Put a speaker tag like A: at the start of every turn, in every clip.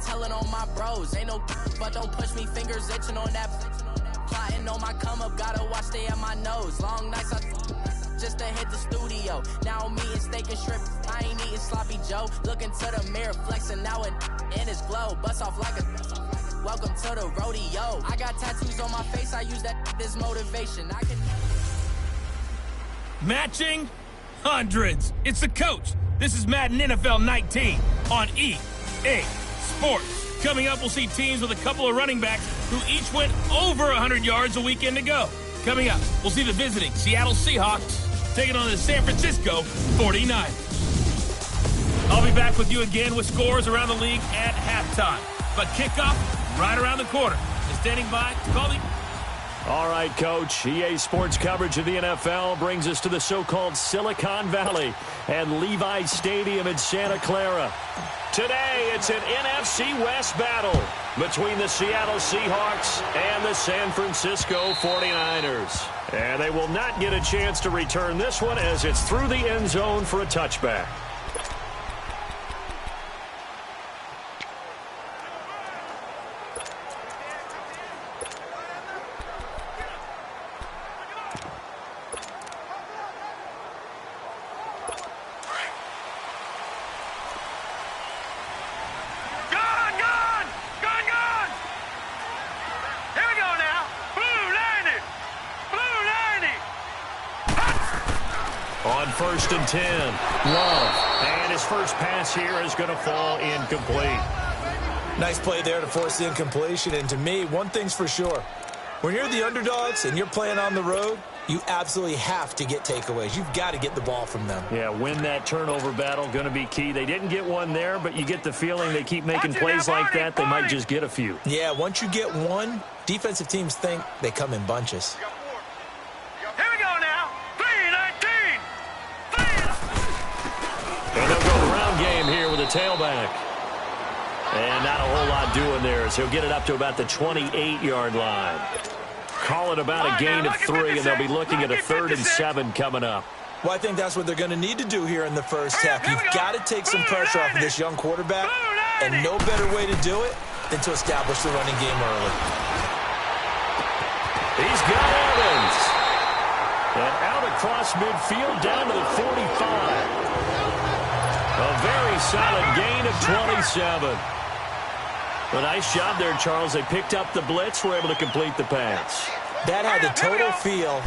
A: telling on my bros. Ain't no but don't push me, fingers itching on that. Plotting on my come up, gotta watch stay at my nose. Long nights just to hit the studio. Now I'm eating steak and shrimp. I ain't eating sloppy Joe. Looking to the mirror, flexing now and in his glow. Bust off like a welcome to the rodeo. I got tattoos on my face, I use that as motivation. I can
B: matching hundreds. It's the coach. This is Madden NFL 19 on EA Sports. Coming up, we'll see teams with a couple of running backs who each went over 100 yards a weekend ago. Coming up, we'll see the visiting Seattle Seahawks taking on the San Francisco 49ers. I'll be back with you again with scores around the league at halftime. But kickoff right around the corner. And standing by to call the...
C: All right, Coach. EA Sports coverage of the NFL brings us to the so-called Silicon Valley and Levi Stadium in Santa Clara. Today, it's an NFC West battle between the Seattle Seahawks and the San Francisco 49ers. And they will not get a chance to return this one as it's through the end zone for a touchback. On 1st and 10, Love. And his first pass here is going to fall incomplete.
D: Nice play there to force the incompletion. And to me, one thing's for sure. When you're the underdogs and you're playing on the road, you absolutely have to get takeaways. You've got to get the ball from them.
C: Yeah, win that turnover battle, going to be key. They didn't get one there, but you get the feeling they keep making plays like that, they might just get a few.
D: Yeah, once you get one, defensive teams think they come in bunches.
C: And they'll go ground game here with a tailback. And not a whole lot doing there, so he'll get it up to about the 28-yard line. Call it about a gain of 3, and they'll be looking at a 3rd and 7 coming up.
D: Well, I think that's what they're going to need to do here in the first half. You've got to take some pressure off of this young quarterback, and no better way to do it than to establish the running game early.
C: He's got Evans. And out across midfield down to the 45. A very solid gain of 27. A nice job there, Charles. They picked up the blitz, were able to complete the pass.
D: That had the total feel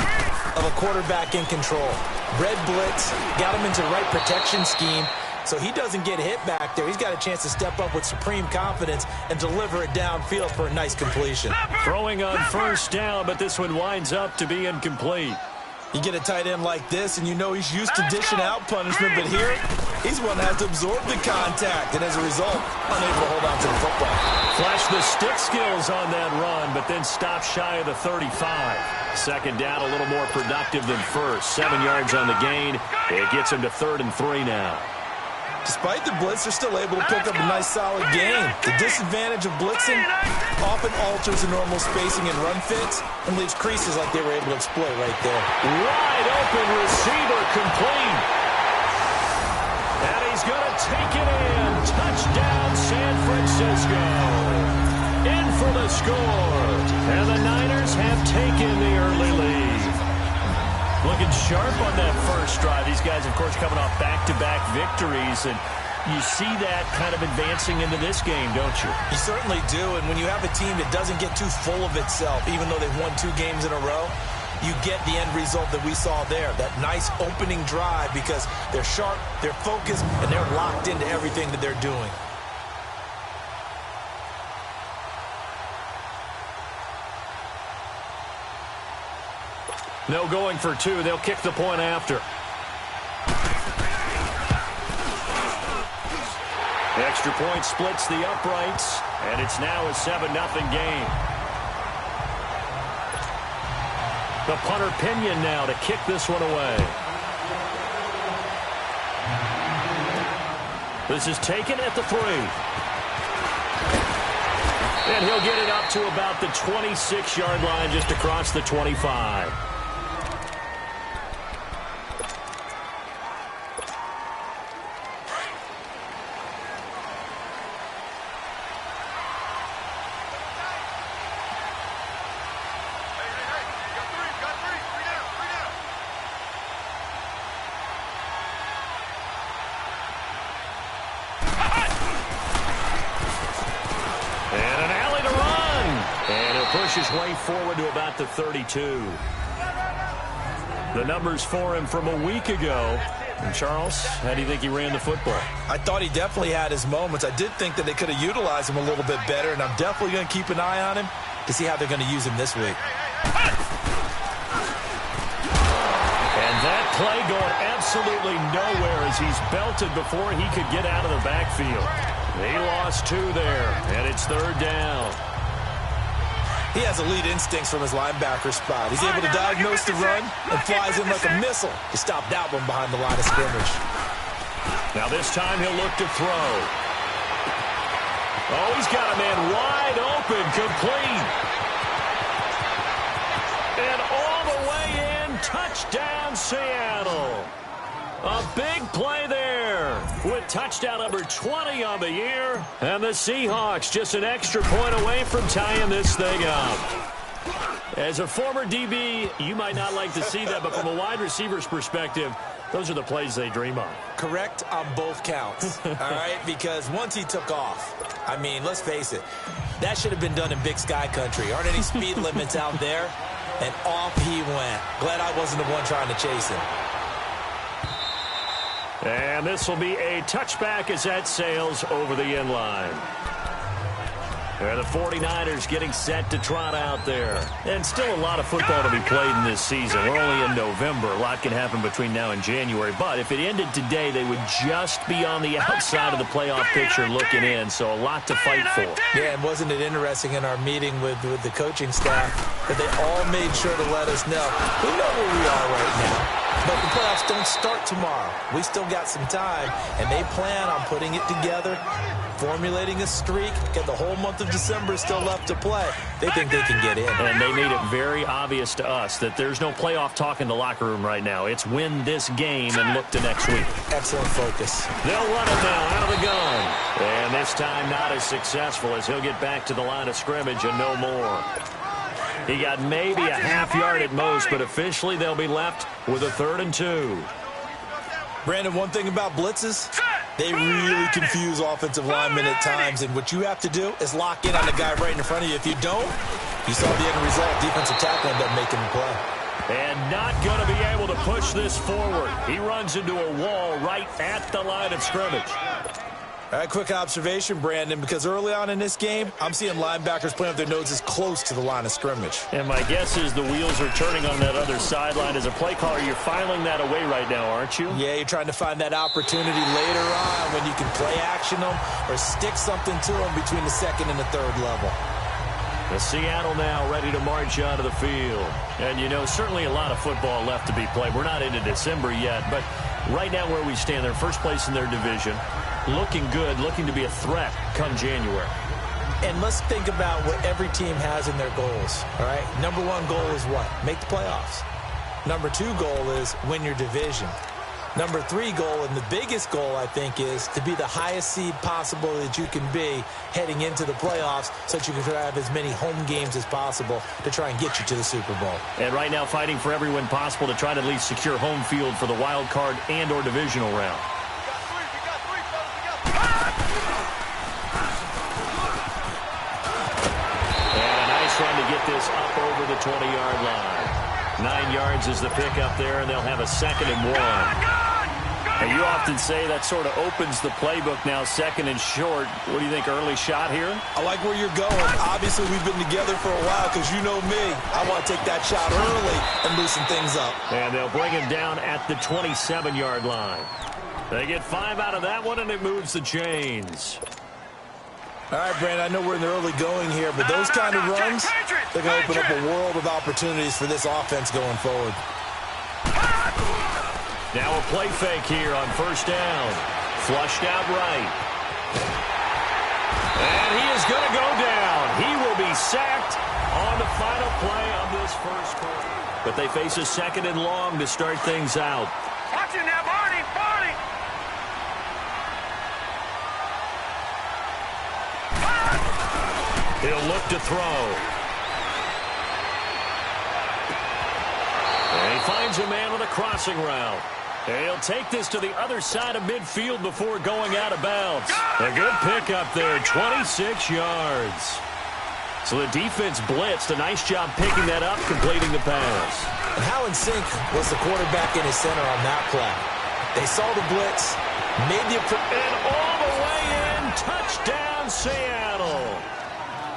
D: of a quarterback in control. Red blitz, got him into the right protection scheme, so he doesn't get hit back there. He's got a chance to step up with supreme confidence and deliver it downfield for a nice completion.
C: Throwing on 1st down, but this one winds up to be incomplete.
D: You get a tight end like this, and you know he's used to dishing out punishment, but here, he's one that has to absorb the contact, and as a result, unable to hold on to the football.
C: Flash the stick skills on that run, but then stop shy of the 35. 2nd down, a little more productive than 1st. 7 yards on the gain. It gets him to 3rd and 3 now.
D: Despite the blitz, they're still able to pick up a nice solid gain. The disadvantage of blitzing often alters the normal spacing and run fits and leaves creases like they were able to exploit right there.
C: Wide open receiver complete. And he's going to take it in. Touchdown San Francisco. In for the score. And the Niners have taken the early lead. Looking sharp on that first drive. These guys, of course, coming off back-to-back victories, and you see that kind of advancing into this game, don't you?
D: You certainly do, and when you have a team that doesn't get too full of itself, even though they've won 2 games in a row, you get the end result that we saw there, that nice opening drive, because they're sharp, they're focused, and they're locked into everything that they're doing.
C: No going for 2. They'll kick the point after. The extra point splits the uprights, and it's now a 7-0 game. The punter Pinion now to kick this one away. This is taken at the 3. And he'll get it up to about the 26-yard line, just across the 25. push his way forward to about the 32. The numbers for him from a week ago. And Charles, how do you think he ran the football?
D: I thought he definitely had his moments. I did think that they could have utilized him a little bit better, and I'm definitely going to keep an eye on him to see how they're going to use him this week.
C: And that play going absolutely nowhere as he's belted before he could get out of the backfield. He lost 2 there, and it's 3rd down.
D: He has elite instincts from his linebacker spot. He's able to diagnose the run and flies in like a missile to stop that one behind the line of scrimmage.
C: Now this time he'll look to throw. Oh, he's got a man wide open, complete. And all the way in, touchdown Seattle. A big play there with touchdown number 20 on the year. And the Seahawks just an extra point away from tying this thing up. As a former DB, you might not like to see that, but from a wide receiver's perspective, those are the plays they dream of.
D: Correct on both counts, all right? Because once he took off, I mean, let's face it, that should have been done in Big Sky country. Aren't any speed limits out there? And off he went. Glad I wasn't the one trying to chase him.
C: And this will be a touchback as that sails over the end line. And the 49ers getting set to trot out there. And still a lot of football to be played in this season. We're only in November. A lot can happen between now and January. But if it ended today, they would just be on the outside of the playoff picture looking in. So a lot to fight for.
D: Yeah, and wasn't it interesting in our meeting with the coaching staff that they all made sure to let us know, we know where we are right now. But the playoffs don't start tomorrow. We still got some time, and they plan on putting it together, formulating a streak. Get the whole month of December still left to play. They think they can get in.
C: And they made it very obvious to us that there's no playoff talk in the locker room right now. It's win this game and look to next week.
D: Excellent focus.
C: They'll run it now out of the gun. And this time not as successful as he'll get back to the line of scrimmage and no more. He got maybe a half yard at most, but officially they'll be left with a 3rd and 2.
D: Brandon, one thing about blitzes, they really confuse offensive linemen at times, and what you have to do is lock in on the guy right in front of you. If you don't, you saw the end result. Defensive tackle ended up making the play.
C: And not going to be able to push this forward. He runs into a wall right at the line of scrimmage.
D: All right, quick observation, Brandon, because early on in this game, I'm seeing linebackers playing with their noses close to the line of scrimmage.
C: And my guess is the wheels are turning on that other sideline. As a play caller, you're filing that away right now, aren't you?
D: Yeah, you're trying to find that opportunity later on when you can play action them or stick something to them between the 2nd and the 3rd level.
C: The Seattle now ready to march onto the field. And, you know, certainly a lot of football left to be played. We're not into December yet, but right now where we stand, they're first place in their division. Looking good, looking to be a threat come January.
D: And let's think about what every team has in their goals, all right? Number 1 goal is what? Make the playoffs. Number 2 goal is win your division. Number 3 goal, and the biggest goal, I think, is to be the highest seed possible that you can be heading into the playoffs so that you can have as many home games as possible to try and get you to the Super Bowl.
C: And right now fighting for every win possible to try to at least secure home field for the wild card and or divisional round. And a nice run to get this up over the 20-yard line. 9 yards is the pickup there, and they'll have a 2nd and 1. And you often say that sort of opens the playbook now, 2nd and short. What do you think, early shot here?
D: I like where you're going. Obviously, we've been together for a while because you know me. I want to take that shot early and loosen things up.
C: And they'll bring him down at the 27-yard line. They get 5 out of that one, and it moves the chains.
D: All right, Brandon, I know we're in the early going here, but those kind of runs, they're going to open up a world of opportunities for this offense going forward.
C: Now a play fake here on 1st down. Flushed out right. And he is going to go down. He will be sacked on the final play of this first quarter. But they face a 2nd and long to start things out.
B: Watch it now, Barney! Barney!
C: He'll look to throw. And he finds a man with a crossing route. And he'll take this to the other side of midfield before going out of bounds. A good pickup there, 26 yards. So the defense blitzed. A nice job picking that up, completing the pass.
D: And how in sync was the quarterback in his center on that play? They saw the blitz, made the...
C: And all the way in, touchdown Seattle.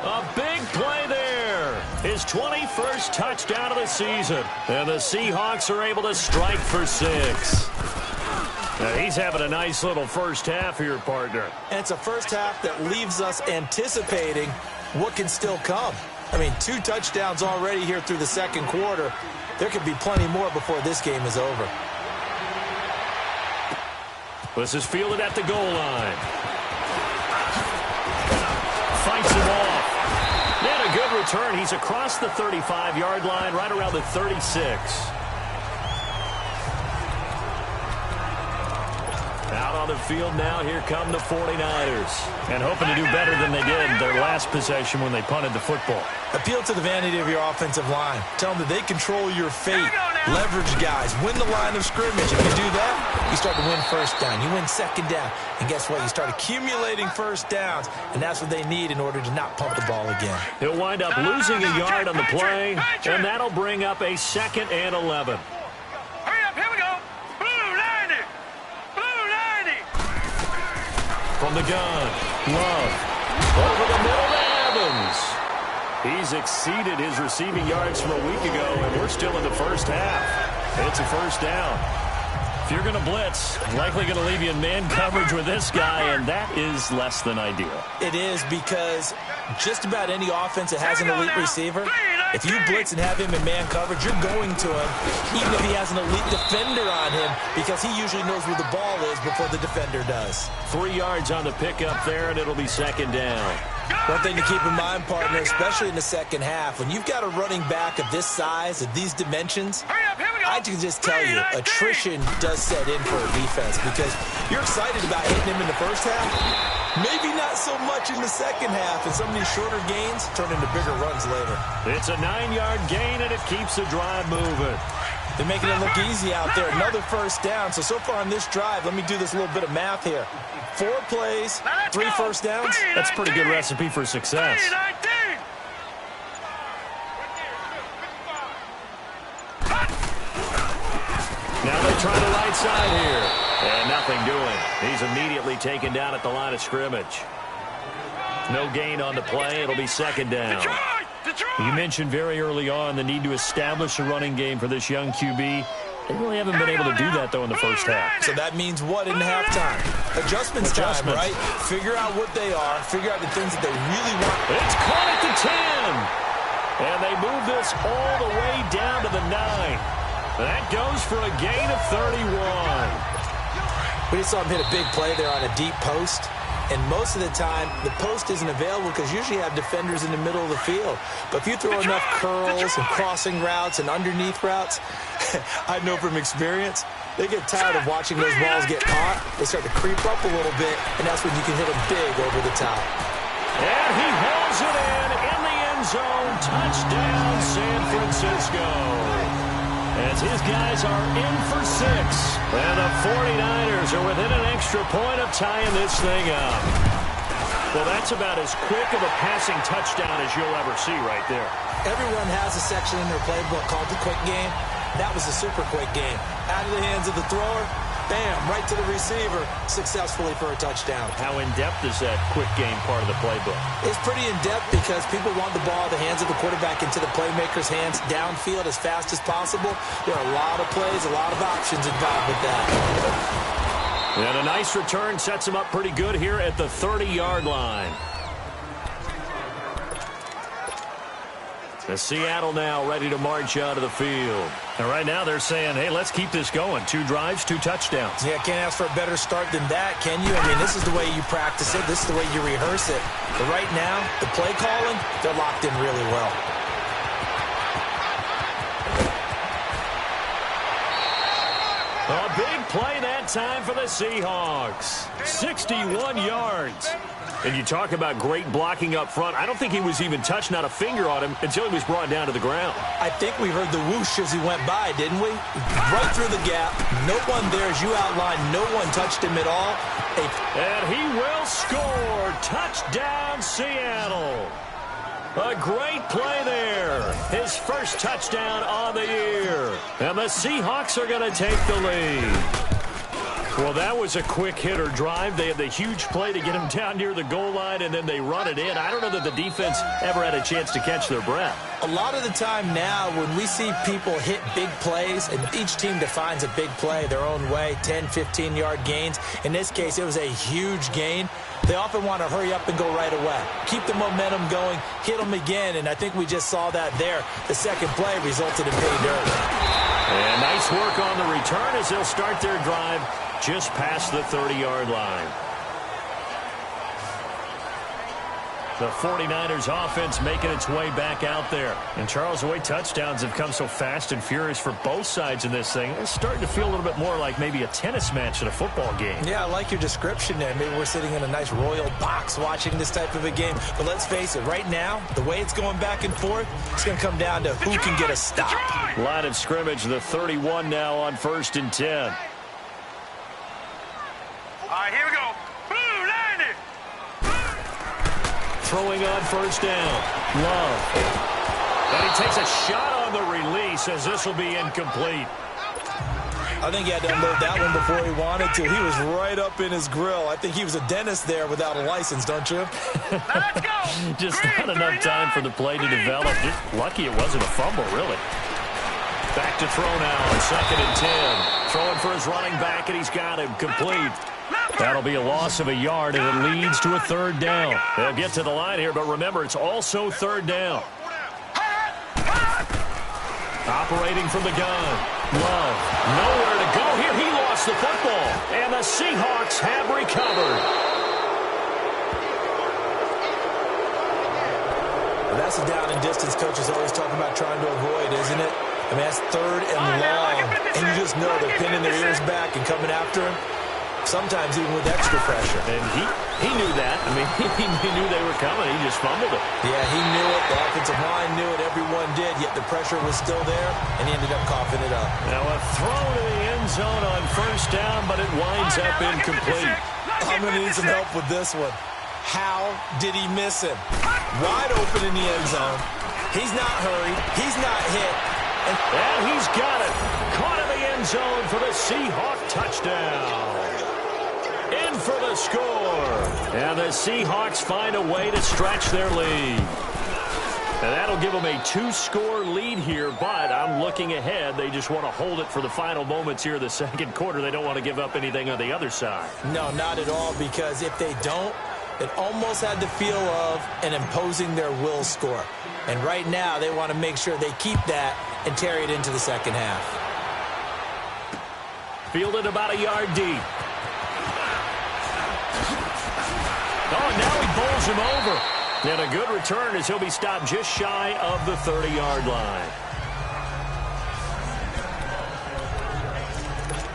C: A big play there. His 21st touchdown of the season. And the Seahawks are able to strike for 6. Now he's having a nice little first half here, partner.
D: And it's a first half that leaves us anticipating what can still come. I mean, 2 touchdowns already here through the second quarter. There could be plenty more before this game is over.
C: This is fielded at the goal line. Fights him off. And a good return. He's across the 35-yard line, right around the 36. Out on the field now, here come the 49ers. And hoping to do better than they did their last possession when they punted the football.
D: Appeal to the vanity of your offensive line. Tell them that they control your fate. Leverage guys. Win the line of scrimmage. If you do that, you start to win first down. You win second down. And guess what? You start accumulating first downs. And that's what they need in order to not pump the ball again.
C: He'll wind up losing a yard on the play. And that'll bring up a 2nd and 11.
B: Hurry up, here we go. Blue 90. Blue 90.
C: From the gun, Love. Over the middle to Evans. He's exceeded his receiving yards from a week ago, and we're still in the first half. It's a first down. If you're going to blitz, likely going to leave you in man coverage with this guy, and that is less than ideal.
D: It is, because just about any offense that has an elite receiver, if you blitz and have him in man coverage, you're going to him, even if he has an elite defender on him, because he usually knows where the ball is before the defender does.
C: 3 yards on the pickup there, and it'll be 2nd down.
D: One thing to keep in mind, partner, especially in the second half, when you've got a running back of this size, of these dimensions, I can just tell you, attrition does set in for a defense, because you're excited about hitting him in the first half, maybe not so much in the second half, and some of these shorter gains turn into bigger runs later.
C: It's a 9-yard gain, and it keeps the drive moving.
D: They're making it look easy out there. Another first down. So far on this drive, let me do this little bit of math here. 4 plays, 3 first downs.
C: That's a pretty good recipe for success. Now they try the right side here. And nothing doing. He's immediately taken down at the line of scrimmage. No gain on the play. It'll be 2nd down. You mentioned very early on the need to establish a running game for this young QB. They really haven't been able to do that, though, in the first half.
D: So that means what in halftime? Adjustments time, right? Figure out what they are. Figure out the things that they really want.
C: It's caught at the 10. And they move this all the way down to the 9. That goes for a gain of 31.
D: We just saw him hit a big play there on a deep post. And most of the time, the post isn't available because usually you have defenders in the middle of the field. But if you throw enough curls and crossing routes and underneath routes, I know from experience, they get tired of watching those balls get caught. They start to creep up a little bit, and that's when you can hit them big over the top.
C: And he hauls it in the end zone. Touchdown, San Francisco. As his guys are in for 6. And the 49ers are within an extra point of tying this thing up. Well, that's about as quick of a passing touchdown as you'll ever see right there.
D: Everyone has a section in their playbook called the quick game. That was a super quick game. Out of the hands of the thrower, bam, right to the receiver, successfully for a touchdown.
C: How in-depth is that quick game part of the playbook?
D: It's pretty in-depth because people want the ball in the hands of the quarterback into the playmaker's hands downfield as fast as possible. There are a lot of plays, a lot of options involved with that.
C: And a nice return sets him up pretty good here at the 30-yard line. The Seattle now ready to march out of the field. And right now they're saying, hey, let's keep this going. 2 drives, 2 touchdowns.
D: Yeah, can't ask for a better start than that, can you? I mean, this is the way you practice it. This is the way you rehearse it. But right now, the play calling, they're locked in really well.
C: A big play that time for the Seahawks. 61 yards. And you talk about great blocking up front. I don't think he was even touched, not a finger on him, until he was brought down to the ground.
D: I think we heard the whoosh as he went by, didn't we? Right through the gap. No one there, as you outlined. No one touched him at all.
C: And he will score. Touchdown, Seattle. A great play there. His first touchdown on the year. And the Seahawks are going to take the lead. Well, that was a quick hitter drive. They had the huge play to get him down near the goal line, and then they run it in. I don't know that the defense ever had a chance to catch their breath.
D: A lot of the time now when we see people hit big plays, and each team defines a big play their own way, 10, 15-yard gains. In this case, it was a huge gain. They often want to hurry up and go right away. Keep the momentum going, hit them again, and I think we just saw that there. The second play resulted in pay dirt.
C: And nice work on the return as they'll start their drive just past the 30-yard line. The 49ers offense making its way back out there. And Charles, the way touchdowns have come so fast and furious for both sides in this thing, it's starting to feel a little bit more like maybe a tennis match at a football game.
D: Yeah, I like your description there. Maybe we're sitting in a nice royal box watching this type of a game. But let's face it, right now, the way it's going back and forth, it's going to come down to who can get a stop.
C: Line of scrimmage, the 31 now on 1st and 10.
E: All right, here we go. Blue, line it.
C: Throwing on 1st down. Love. And he takes a shot on the release as this will be incomplete.
D: I think he had to unload that one before he wanted to. He was right up in his grill. I think he was a dentist there without a license, don't you?
E: Let's go.
C: Just not enough time for the play to develop. Just lucky it wasn't a fumble, really. Back to throw now on 2nd and 10. Throwing for his running back, and he's got him complete. That'll be a loss of a yard, and it leads to a 3rd down. They'll get to the line here, but remember, it's also 3rd down. Operating from the gun. Love. Nowhere to go here. He lost the football, and the Seahawks have recovered.
D: Well, that's a down and distance coaches always talk about trying to avoid, isn't it? I mean, that's 3rd and long, and you just know they're pinning their ears back and coming after him. Sometimes even with extra pressure.
C: And he knew that. I mean, he knew they were coming. He just fumbled it.
D: Yeah, he knew it. The offensive line knew it. Everyone did. Yet the pressure was still there, and he ended up coughing it up.
C: Now a throw to the end zone on 1st down, but it winds up incomplete.
D: I'm going to need some help with this one. How did he miss him? Wide open in the end zone. He's not hurried. He's not hit.
C: And he's got it. Caught in the end zone for the Seahawk touchdown. In for the score. And the Seahawks find a way to stretch their lead. And that'll give them a 2-score lead here, but I'm looking ahead. They just want to hold it for the final moments here of the 2nd quarter. They don't want to give up anything on the other side.
D: No, not at all, because if they don't, it almost had the feel of an imposing their will score. And right now, they want to make sure they keep that and carry it into the 2nd half.
C: Fielded about a yard deep. Oh, now he bowls him over. And a good return as he'll be stopped just shy of the 30-yard line.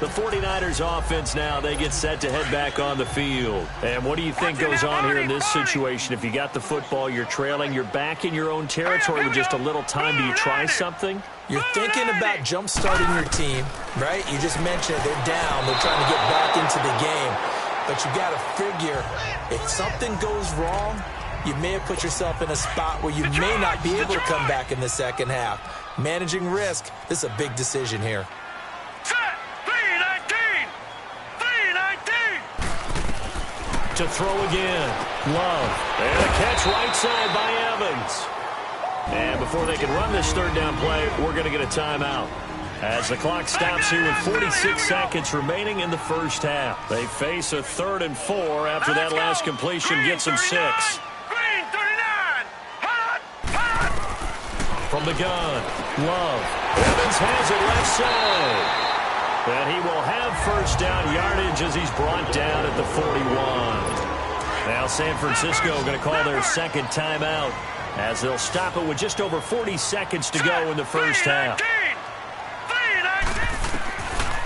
C: The 49ers offense now, they get set to head back on the field. And what do you think goes on here in this situation? If you got the football, you're trailing, you're back in your own territory with just a little time. Do you try something?
D: You're thinking about jump-starting your team, right? You just mentioned they're down. They're trying to get back into the game. But you got to figure, if something goes wrong, you may have put yourself in a spot where you may not be able to come back in the 2nd half. Managing risk, this is a big decision here.
E: Set. 3-19. 3-19.
C: To throw again. Love. And a catch right side by Evans. And before they can run this 3rd down play, we're going to get a timeout. As the clock stops here with 46 seconds remaining in the 1st half. They face a 3rd and 4 after that last completion gets them 6.
E: Green 39. Hot.
C: From the gun, Love. Evans has it left side. And he will have 1st down yardage as he's brought down at the 41. Now San Francisco going to call their 2nd timeout as they'll stop it with just over 40 seconds to go in the 1st half.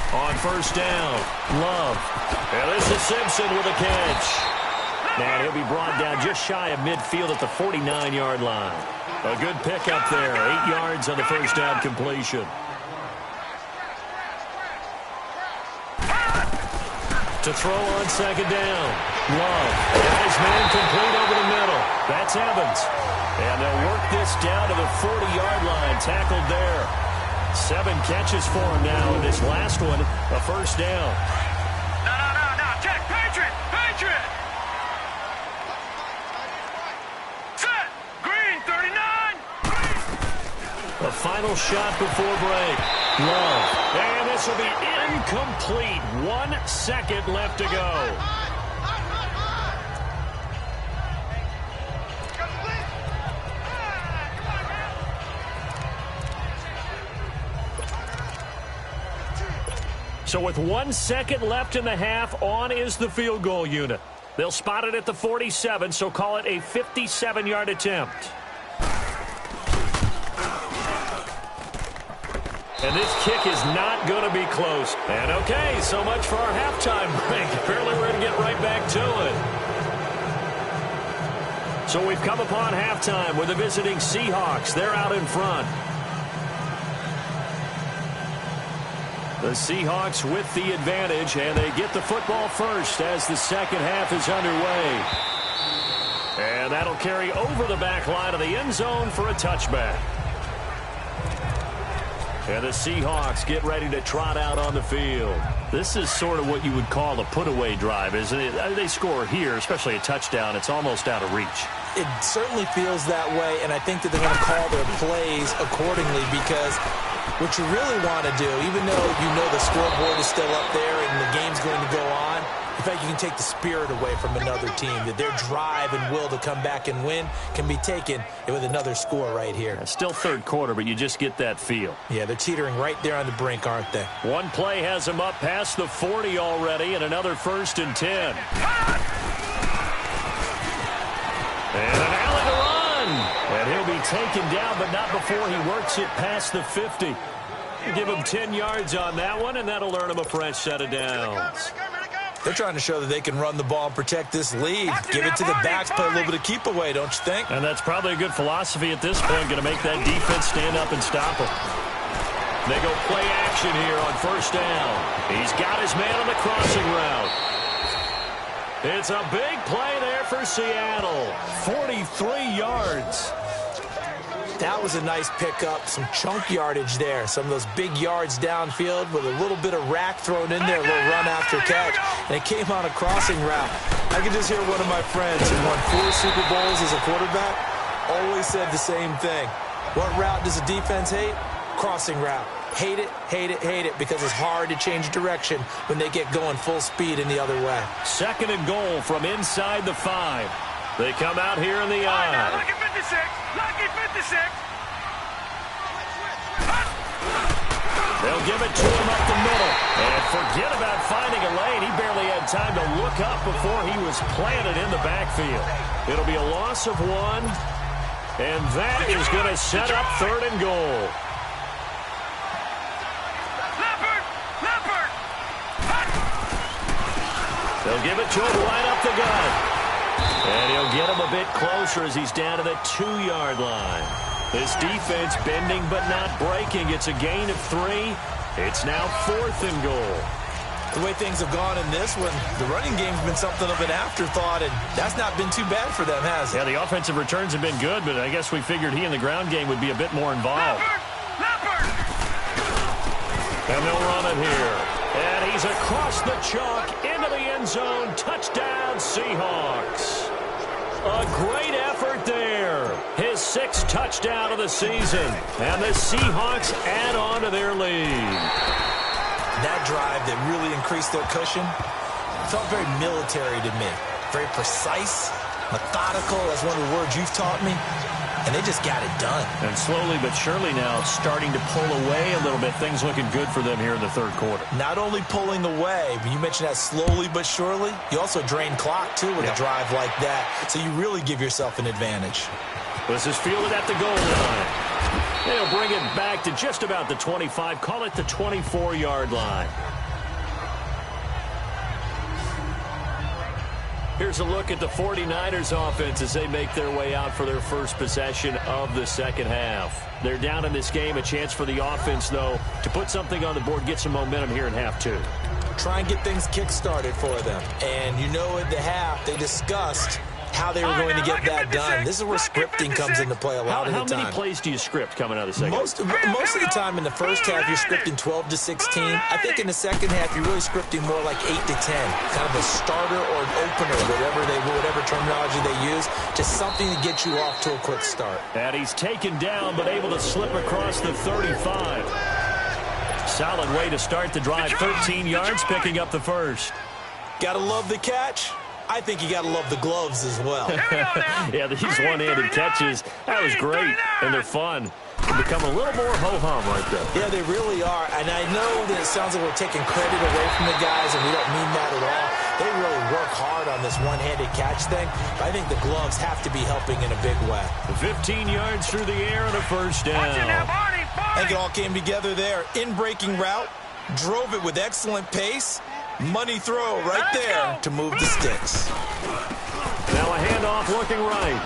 C: On 1st down, Love. And this is Simpson with a catch. And he'll be brought down just shy of midfield at the 49-yard line. A good pickup there, 8 yards on the 1st down completion. To throw on 2nd down, Love. And his man complete over the middle. That's Evans. And they'll work this down to the 40-yard line, tackled there. 7 catches for him now, and this last one, a first down.
E: No, check, Patriot! Set, green, 39!
C: The final shot before break. Love. And this will be incomplete. 1 second left to go. So with 1 second left in the half, on is the field goal unit. They'll spot it at the 47, so call it a 57-yard attempt. And this kick is not going to be close. And okay, so much for our halftime break. Apparently we're going to get right back to it. So we've come upon halftime with the visiting Seahawks. They're out in front. The Seahawks with the advantage, and they get the football first as the second half is underway. And that'll carry over the back line of the end zone for a touchback. And the Seahawks get ready to trot out on the field. This is sort of what you would call a put-away drive, isn't it? They score here, especially a touchdown. It's almost out of reach.
D: It certainly feels that way, and I think that they're going to call their plays accordingly because what you really want to do, even though you know the scoreboard is still up there and the game's going to go on, in fact, you can take the spirit away from another team, that their drive and will to come back and win can be taken with another score right here.
C: It's still third quarter, but you just get that feel.
D: Yeah, they're teetering right there on the brink, aren't they?
C: One play has them up past the 40 already, and another 1st and 10. And an alley to run. And he'll be taken down, but not before he works it past the 50. Give him 10 yards on that one, and that'll earn him a fresh set of downs.
D: They're trying to show that they can run the ball and protect this lead. Give it to the backs, play a little bit of keep away, don't you think?
C: And that's probably a good philosophy at this point, going to make that defense stand up and stop them. They go play action here on first down. He's got his man on the crossing route. It's a big play there for Seattle. 43 yards.
D: That was a nice pickup, some chunk yardage there. Some of those big yards downfield with a little bit of rack thrown in there, a little run after catch. And it came on a crossing route. I can just hear one of my friends who won 4 Super Bowls as a quarterback always said the same thing. What route does the defense hate? Crossing route. Hate it, because it's hard to change direction when they get going full speed in the other way.
C: 2nd and goal from inside the 5. They come out here in the eye.
E: Lucky 56. Lucky 56.
C: They'll give it to him up the middle. And forget about finding a lane. He barely had time to look up before he was planted in the backfield. It'll be a loss of 1. And that is going to set up 3rd and goal.
E: Leopard.
C: They'll give it to him right up the gut. And he'll get him a bit closer as he's down to the 2-yard line. This defense bending but not breaking. It's a gain of 3. It's now 4th and goal.
D: The way things have gone in this one, the running game's been something of an afterthought, and that's not been too bad for them, has it?
C: Yeah, the offensive returns have been good, but I guess we figured he in the ground game would be a bit more involved.
E: Leopard.
C: And they'll run it here. And he's across the chalk into the end zone. Touchdown, Seahawks. A great effort there. His 6th touchdown of the season. And the Seahawks add on to their lead.
D: That drive that really increased their cushion felt very military to me. Very precise, methodical. That's one of the words you've taught me. And they just got it done.
C: And slowly but surely now starting to pull away a little bit. Things looking good for them here in the 3rd quarter.
D: Not only pulling away, but you mentioned that slowly but surely. You also drain clock, too, with a drive like that. So you really give yourself an advantage.
C: This is fielded at the goal line. They'll bring it back to just about the 25. Call it the 24-yard line. Here's a look at the 49ers offense as they make their way out for their first possession of the second half. They're down in this game. A chance for the offense, though, to put something on the board, get some momentum here in half 2.
D: Try and get things kick-started for them. And you know at the half they discussed how they were going to get that done. This is where scripting comes into play a lot of the time.
C: How many plays do you script coming out of the second?
D: Most of the time in the first half, you're scripting 12 to 16. I think in the second half, you're really scripting more like 8 to 10. Kind of a starter or an opener, whatever terminology they use. Just something to get you off to a quick start.
C: And he's taken down, but able to slip across the 35. Solid way to start the drive. 13 yards, picking up the first.
D: Gotta love the catch. I think you got to love the gloves as well.
C: Yeah, these one-handed catches, that was great, and they're fun. They become a little more ho-hum right there.
D: Yeah, they really are, and I know that it sounds like we're taking credit away from the guys, and we don't mean that at all. They really work hard on this one-handed catch thing, but I think the gloves have to be helping in a big way.
C: 15 yards through the air and a first down.
D: I think it all came together there. In-breaking route, drove it with excellent pace. Money throw right there to move the sticks.
C: Now a handoff looking right.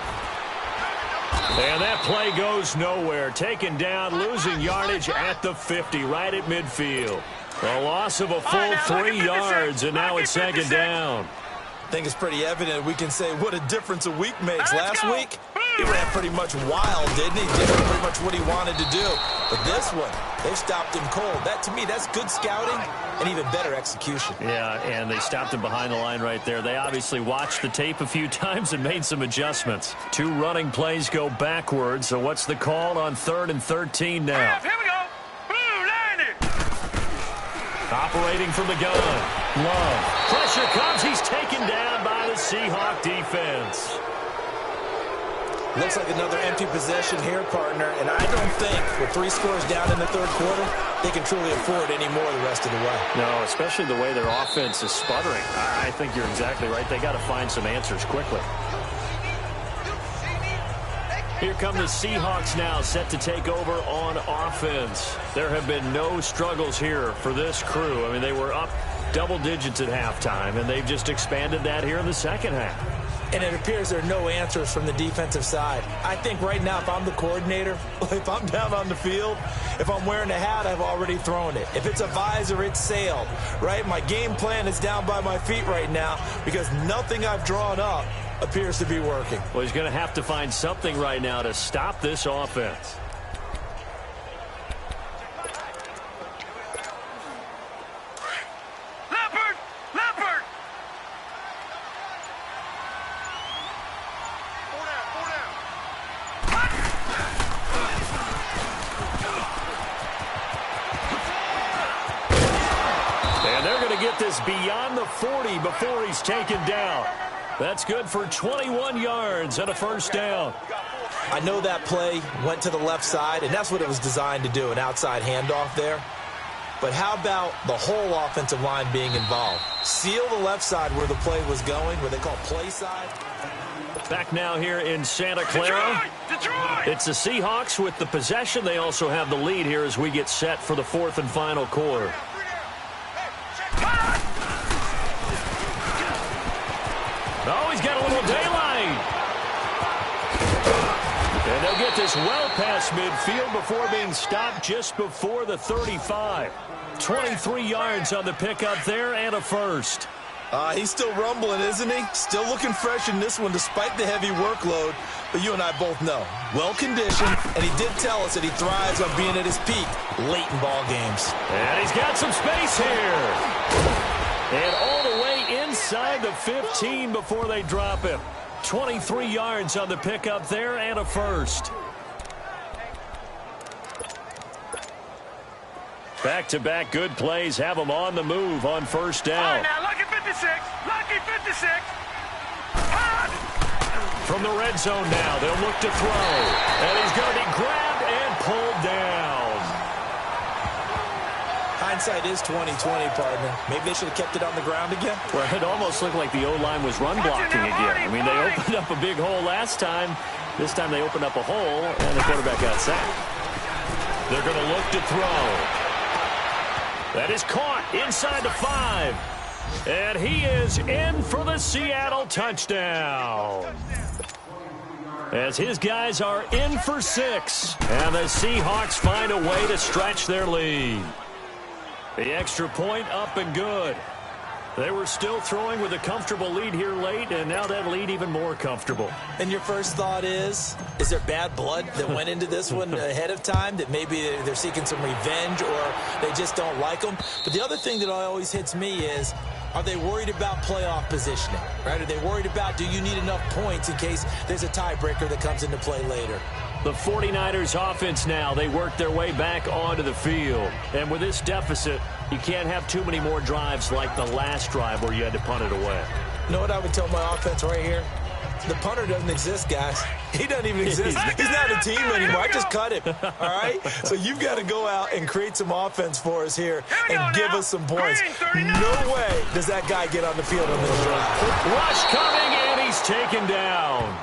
C: And that play goes nowhere. Taken down, losing yardage at the 50, right at midfield. A loss of a full 3 yards, and now it's second down.
D: I think it's pretty evident we can say what a difference a week makes. Last week, he ran pretty much wild, didn't he? Did pretty much what he wanted to do. But this one, they stopped him cold. That, to me, that's good scouting and even better execution.
C: Yeah, and they stopped him behind the line right there. They obviously watched the tape a few times and made some adjustments. 2 running plays go backwards. So what's the call on 3rd and 13 now?
E: Here we go. Boom, landed.
C: Operating from the gun. Love. Pressure comes. He's taken down by the Seahawk defense.
D: Looks like another empty possession here, partner, and I don't think with 3 scores down in the third quarter, they can truly afford any more the rest of the way.
C: No, especially the way their offense is sputtering. I think you're exactly right. They got to find some answers quickly. Here come the Seahawks now, set to take over on offense. There have been no struggles here for this crew. I mean, they were up double digits at halftime, and they've just expanded that here in the second half.
D: And it appears there are no answers from the defensive side. I think right now, if I'm the coordinator, if I'm down on the field, if I'm wearing a hat, I've already thrown it. If it's a visor, it's sailed, right? My game plan is down by my feet right now because nothing I've drawn up appears to be working.
C: Well, he's going to have to find something right now to stop this offense. This beyond the 40 before he's taken down. That's good for 21 yards and a first down.
D: I know that play went to the left side, and that's what it was designed to do, an outside handoff there. But how about the whole offensive line being involved? Seal the left side where the play was going, where they call play side.
C: Back now here in Santa Clara.
E: Detroit!
C: It's the Seahawks with the possession. They also have the lead here as we get set for the 4th and final quarter. Oh, he's got a little daylight. And they'll get this well past midfield before being stopped just before the 35. 23 yards on the pickup there and a first.
D: He's still rumbling, isn't he? Still looking fresh in this one despite the heavy workload. But you and I both know, well-conditioned, and he did tell us that he thrives on being at his peak late in ball games.
C: And he's got some space here. And all the way inside the 15 before they drop him. 23 yards on the pickup there and a first. Back-to-back good plays have them on the move on first down.
E: Now, lucky 56. Lucky 56.
C: From the red zone now, they'll look to throw. And he's going to be grabbed and pulled down.
D: Hindsight is 20/20, partner. Maybe they should have kept it on the ground again.
C: Well, it almost looked like the O-line was run blocking again. I mean, they opened up a big hole last time. This time they opened up a hole, and the quarterback got sacked. They're going to look to throw. That is caught inside the 5. And he is in for the Seattle touchdown. As his guys are in for 6. And the Seahawks find a way to stretch their lead. The extra point up and good. They were still throwing with a comfortable lead here late, and now that lead even more comfortable.
D: And your first thought is there bad blood that went into this one ahead of time, that maybe they're seeking some revenge or they just don't like them? But the other thing that always hits me is, are they worried about playoff positioning, right? Are they worried about, do you need enough points in case there's a tiebreaker that comes into play later?
C: The 49ers offense now, they work their way back onto the field. And with this deficit, you can't have too many more drives like the last drive where you had to punt it away.
D: You know what I would tell my offense right here? The punter doesn't exist, guys. He doesn't even exist. He's not a team anymore. I just cut him, all right? So you've got to go out and create some offense for us here and give us some points. No way does that guy get on the field on this drive.
C: Rush coming, and he's taken down.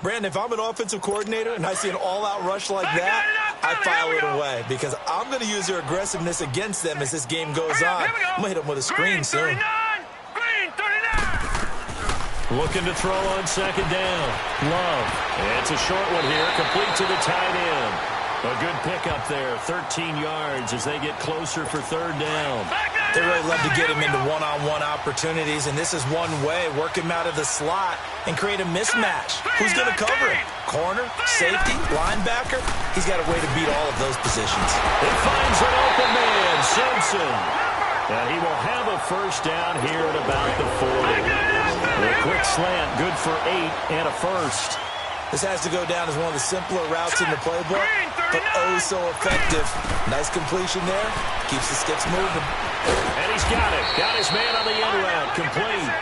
D: Brandon, if I'm an offensive coordinator and I see an all-out rush like that, I file it away because I'm going to use their aggressiveness against them as this game goes on. I'm going to hit them with a screen soon.
C: Looking to throw on second down. Love. It's a short one here, complete to the tight end. A good pickup there, 13 yards as they get closer for third down.
D: They really love to get him into one-on-one opportunities, and this is one way. Work him out of the slot and create a mismatch. Who's going to cover him? Corner, safety, linebacker? He's got a way to beat all of those positions.
C: He finds an open man, Simpson. And he will have a first down here at about the 40. A quick slant, good for 8 and a first.
D: This has to go down as one of the simpler routes in the playbook, but oh so effective. Nice completion there. Keeps the sticks moving.
C: And he's got it. Got his man on the end route. Complete.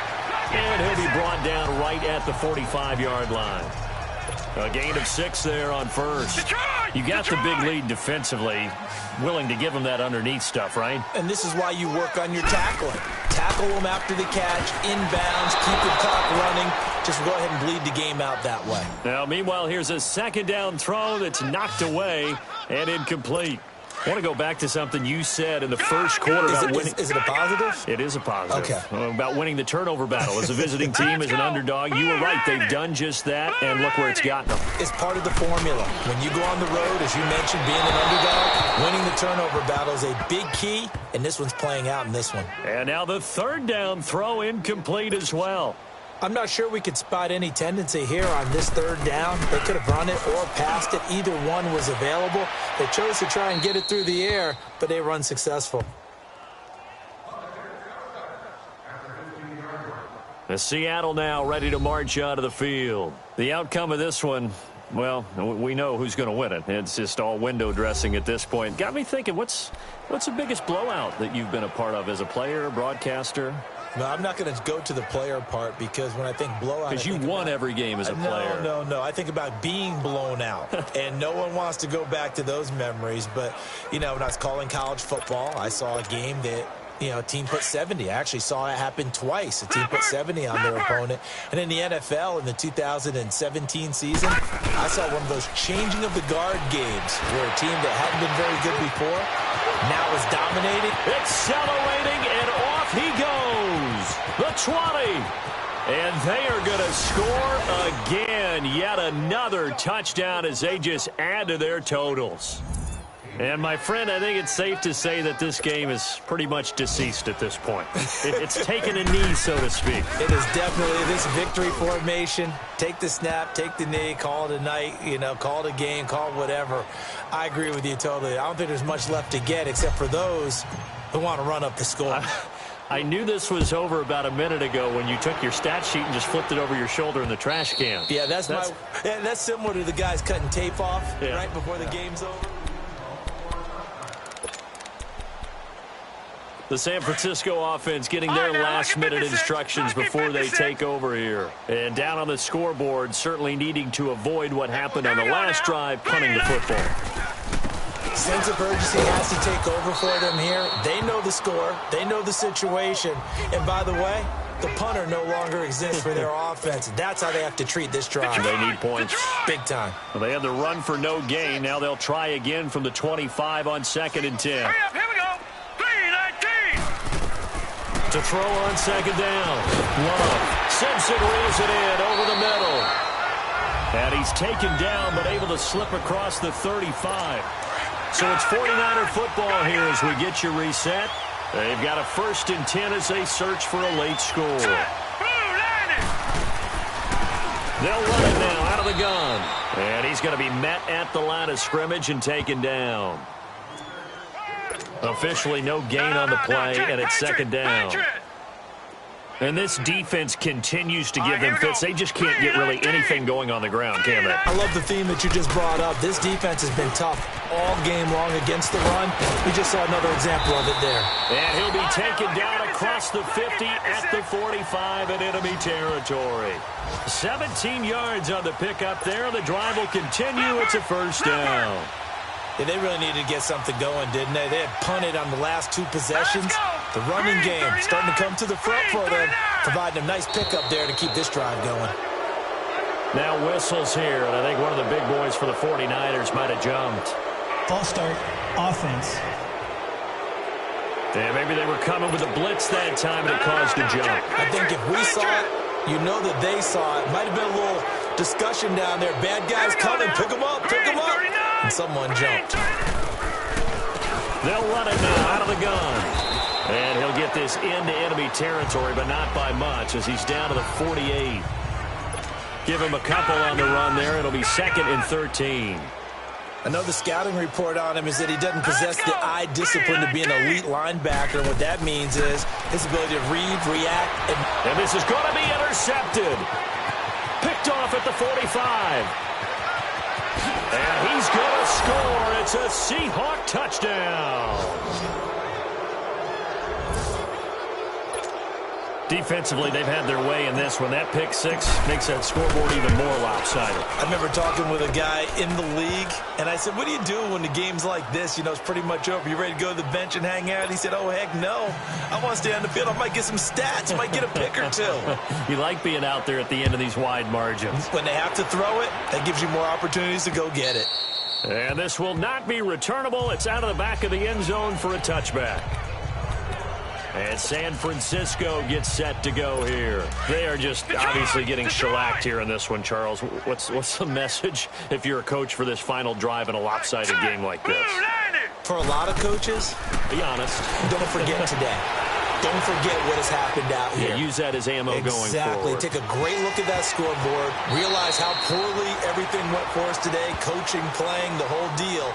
C: And he'll be brought down right at the 45-yard line. A gain of 6 there on first. You got the big lead defensively. Willing to give them that underneath stuff, right?
D: And this is why you work on your tackling. Tackle them after the catch, inbounds, keep the clock running. Just go ahead and bleed the game out that way.
C: Now, meanwhile, here's a second down throw that's knocked away and incomplete. I want to go back to something you said in the first quarter about winning.
D: Is it a positive?
C: It is a positive.
D: Okay.
C: About winning the turnover battle. As a visiting team, as an underdog, you were right. They've done just that, and look where it's gotten them.
D: It's part of the formula. When you go on the road, as you mentioned, being an underdog, winning the turnover battle is a big key, and this one's playing out in this one.
C: And now the third down throw incomplete as well.
D: I'm not sure we could spot any tendency here on this third down. They could have run it or passed it. Either one was available. They chose to try and get it through the air, but they were unsuccessful.
C: The Seattle now ready to march out of the field. The outcome of this one, well, we know who's going to win it. It's just all window dressing at this point. Got me thinking, what's the biggest blowout that you've been a part of as a player, broadcaster?
D: No, I'm not going to go to the player part because when I think blowout...
C: Because you won every game as a player.
D: No. I think about being blown out. And no one wants to go back to those memories. But, you know, when I was calling college football, I saw a game that, you know, a team put 70. I actually saw it happen twice. A team put 70 on their opponent. And in the NFL, in the 2017 season, I saw one of those changing of the guard games where a team that hadn't been very good before now is dominating.
C: Accelerating, and off he goes. The 20. And they are going to score again. Yet another touchdown as they just add to their totals. And, my friend, I think it's safe to say that this game is pretty much deceased at this point. It's taken a knee, so to speak.
D: It is definitely this victory formation. Take the snap, take the knee, call it a night, you know, call it a game, call it whatever. I agree with you totally. I don't think there's much left to get except for those who want to run up the score.
C: I knew this was over about a minute ago when you took your stat sheet and just flipped it over your shoulder in the trash can.
D: Yeah, that's similar to the guys cutting tape off right before the game's over.
C: The San Francisco offense getting their last-minute instructions before they take over here. And down on the scoreboard, certainly needing to avoid what happened on the last drive, punting the football.
D: Sense of urgency has to take over for them here. They know the score. They know the situation. And by the way, the punter no longer exists for their offense. That's how they have to treat this drive.
C: They need points.
D: Big time.
C: Well, they had the run for no gain. Now they'll try again from the 25 on 2nd and 10.
E: Hurry up, here we go. 3-19.
C: To throw on second down. Love. Simpson reels it in over the middle. And he's taken down but able to slip across the 35. So it's 49er football here as we get you reset. They've got a 1st and 10 as they search for a late score. They'll run it now out of the gun. And he's going to be met at the line of scrimmage and taken down. Officially no gain on the play, and it's 2nd down. And this defense continues to give them fits. They just can't get really anything going on the ground, can they?
D: I love the theme that you just brought up. This defense has been tough all game long against the run. We just saw another example of it there.
C: And he'll be taken down across the 50 at the 45 in enemy territory. 17 yards on the pickup there. The drive will continue. It's a 1st down.
D: Yeah, they really needed to get something going, didn't they? They had punted on the last 2 possessions. The running game starting to come to the front for them, providing a nice pickup there to keep this drive going.
C: Now whistles here, and I think one of the big boys for the 49ers might have jumped.
F: False start, offense.
C: Yeah, maybe they were coming with a blitz that time, and it caused a jump.
D: I think if we saw it, you know that they saw it. Might have been a little discussion down there. Bad guys coming, pick them up, pick them up. And someone jumped.
C: They'll run it now out of the gun. And he'll get this into enemy territory, but not by much as he's down to the 48. Give him a couple on the run there. It'll be 2nd and 13.
D: I know the scouting report on him is that he doesn't possess the eye discipline to be an elite linebacker. And what that means is his ability to read, react.
C: And this is going to be intercepted. Picked off at the 45. And he's going to score. It's a Seahawk touchdown. Defensively, they've had their way in this one. That pick 6 makes that scoreboard even more lopsided.
D: I remember talking with a guy in the league, and I said, what do you do when the game's like this? You know, it's pretty much over. You ready to go to the bench and hang out? He said, oh, heck no. I want to stay on the field. I might get some stats. Might get a pick or 2.
C: You like being out there at the end of these wide margins.
D: When they have to throw it, that gives you more opportunities to go get it.
C: And this will not be returnable. It's out of the back of the end zone for a touchback. And San Francisco gets set to go here. They are just obviously getting shellacked here in this one, Charles. What's the message if you're a coach for this final drive in a lopsided game like this?
D: For a lot of coaches,
C: be honest.
D: Don't forget today. Don't forget what has happened out here.
C: Yeah, use that as ammo going forward.
D: Exactly. Take a great look at that scoreboard. Realize how poorly everything went for us today. Coaching, playing, the whole deal.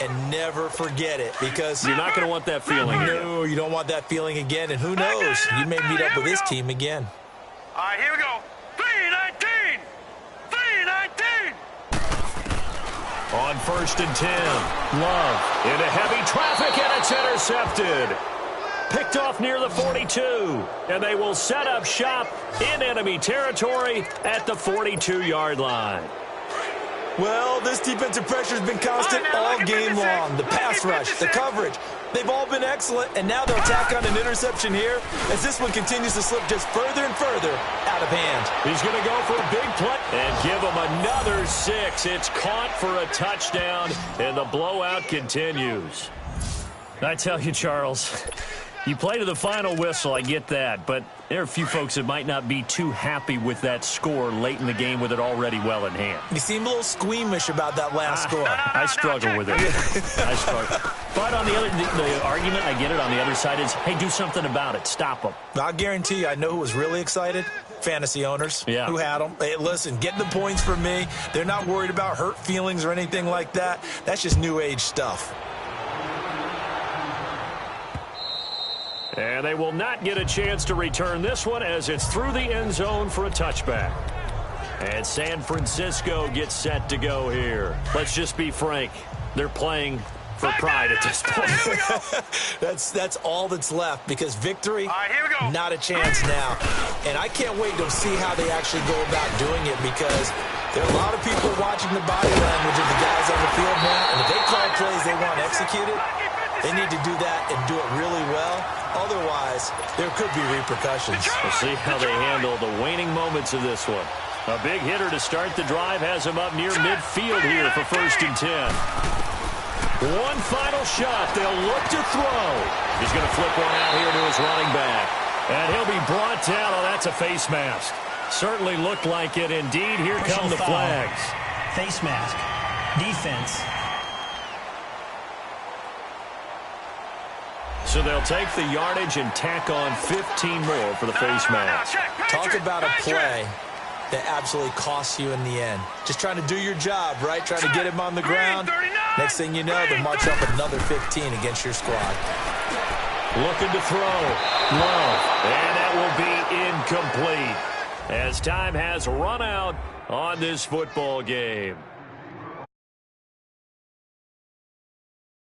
D: And never forget it, because
C: you're not going to want that feeling again.
D: No, you don't want that feeling again. And who knows? You may meet up with this team again.
E: All right, here we go. 3-19. 3-19.
C: On 1st and 10. Love into heavy traffic, and it's intercepted. Picked off near the 42. And they will set up shop in enemy territory at the 42-yard line.
D: Well, this defensive pressure has been constant all game long. The pass rush, the coverage, they've all been excellent, and now they'll tack on an interception here as this one continues to slip just further and further out of hand.
C: He's going to go for a big play and give him another 6. It's caught for a touchdown, and the blowout continues. I tell you, Charles, you play to the final whistle, I get that, but there are a few folks that might not be too happy with that score late in the game with it already well in hand.
D: You seem a little squeamish about that last score.
C: I struggle with it. I struggle. But on the other, the argument, I get it, on the other side is, hey, do something about it. Stop them.
D: I'll guarantee you, I know who was really excited. Fantasy owners who had them. Hey, listen, get the points from me. They're not worried about hurt feelings or anything like that. That's just new age stuff.
C: And they will not get a chance to return this one as it's through the end zone for a touchback. And San Francisco gets set to go here. Let's just be frank. They're playing for pride at this point.
D: That's all that's left, because victory, not a chance now. And I can't wait to see how they actually go about doing it, because there are a lot of people watching the body language of the guys on the field now, and if they call plays they want executed, they need to do that and do it really well. Otherwise, there could be repercussions.
C: We'll see how they handle the waning moments of this one. A big hitter to start the drive has him up near midfield here for 1st and 10. One final shot. They'll look to throw. He's going to flip one out here to his running back. And he'll be brought down. Oh, that's a face mask. Certainly looked like it indeed. Here come the flags.
F: Face mask. Defense.
C: So they'll take the yardage and tack on 15 more for the face mask.
D: Talk about a play that absolutely costs you in the end. Just trying to do your job, right? Trying to get him on the ground. Next thing you know, they'll march up another 15 against your squad.
C: Looking to throw. Low. And that will be incomplete as time has run out on this football game.